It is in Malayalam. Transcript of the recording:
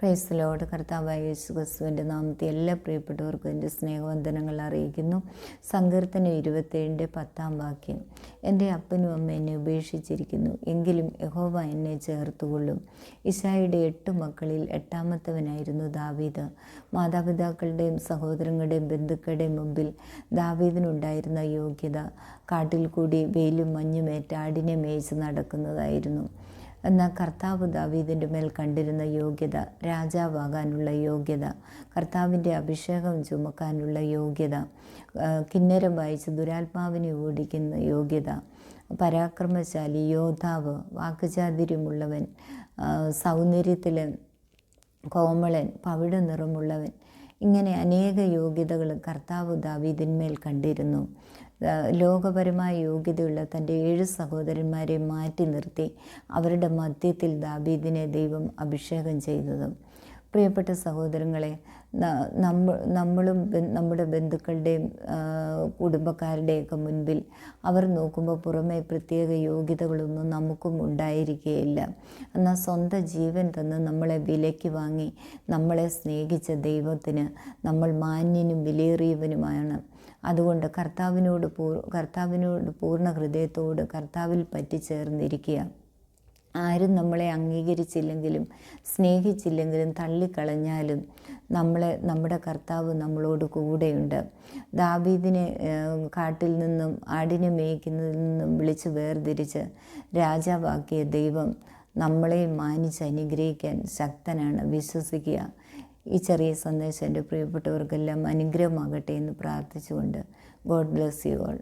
Praise Lord. കർത്താവായ യേശു ക്രിസ്തുവിൻ്റെ നാമത്തിൽ എല്ലാ പ്രിയപ്പെട്ടവർക്കും എൻ്റെ സ്നേഹവന്ദനങ്ങൾ അറിയിക്കുന്നു. സങ്കീർത്തനം 27:10 എൻ്റെ അപ്പനും അമ്മ എന്നെ ഉപേക്ഷിച്ചിരിക്കുന്നു, എങ്കിലും യഹോവ എന്നെ ചേർത്തുകൊള്ളും. ഇശായിയുടെ 8 മക്കളിൽ 8-മത്തവനായിരുന്നു ദാവീദ്. മാതാപിതാക്കളുടെയും സഹോദരങ്ങളുടെയും ബന്ധുക്കളുടെയും മുമ്പിൽ ദാവീദിനുണ്ടായിരുന്ന യോഗ്യത കാട്ടിൽ കൂടി വെയിലും മഞ്ഞുമേറ്റ് ആടിനെ മേയിച്ച് നടക്കുന്നതായിരുന്നു. എന്നാൽ കർത്താവ് ദാവീദിൻ്റെ മേൽ കണ്ടിരുന്ന യോഗ്യത, രാജാവാകാനുള്ള യോഗ്യത, കർത്താവിൻ്റെ അഭിഷേകം ചുമക്കാനുള്ള യോഗ്യത, കിന്നരം വായിച്ച് ദുരാത്മാവിനെ ഓടിക്കുന്ന യോഗ്യത, പരാക്രമശാലി, യോദ്ധാവ്, വാക്കുചാതുര്യമുള്ളവൻ, സൗന്ദര്യത്തിൽ കോമളൻ, പവിഴ നിറമുള്ളവൻ, ഇങ്ങനെ അനേക യോഗ്യതകൾ കർത്താവ് ദാവീദിന്മേൽ കണ്ടിരുന്നു. ലോകപരമായ യോഗ്യതയുള്ള തൻ്റെ 7 സഹോദരന്മാരെ മാറ്റി നിർത്തി അവരുടെ മധ്യത്തിൽ ദാവീദിനെ ദൈവം അഭിഷേകം ചെയ്തതും. പ്രിയപ്പെട്ട സഹോദരങ്ങളെ, നമ്മളും നമ്മുടെ ബന്ധുക്കളുടെയും കുടുംബക്കാരുടെയൊക്കെ മുൻപിൽ അവർ നോക്കുമ്പോൾ പുറമെ പ്രത്യേക യോഗ്യതകളൊന്നും നമുക്കും ഉണ്ടായിരിക്കുകയില്ല. എന്നാൽ സ്വന്തം ജീവൻ തന്ന് നമ്മളെ വിലയ്ക്ക് വാങ്ങി നമ്മളെ സ്നേഹിച്ച ദൈവത്തിന് നമ്മൾ മാന്യനും വിലയേറിയവനുമാണ്. അതുകൊണ്ട് കർത്താവിനോട് പൂർണ്ണ ഹൃദയത്തോട് കർത്താവിൽ പറ്റിച്ചേർന്നിരിക്കുക. ആരും നമ്മളെ അംഗീകരിച്ചില്ലെങ്കിലും സ്നേഹിച്ചില്ലെങ്കിലും തള്ളിക്കളഞ്ഞാലും നമ്മുടെ കർത്താവ് നമ്മളോട് കൂടെയുണ്ട്. ദാവീദിനെ കാട്ടിൽ നിന്നും ആടിനെ മേയ്ക്കുന്നതിൽ നിന്നും വിളിച്ച് വേർതിരിച്ച് രാജാവാക്കിയ ദൈവം നമ്മളെയും മാനിച്ച് അനുഗ്രഹിക്കാൻ ശക്തനാണ്. വിശ്വസിക്കുക. ഈ ചെറിയ സന്ദേശം എൻ്റെ പ്രിയപ്പെട്ടവർക്കെല്ലാം അനുഗ്രഹമാകട്ടെ എന്ന് പ്രാർത്ഥിച്ചുകൊണ്ട്, ഗോഡ് ബ്ലെസ് യു ഓൾ.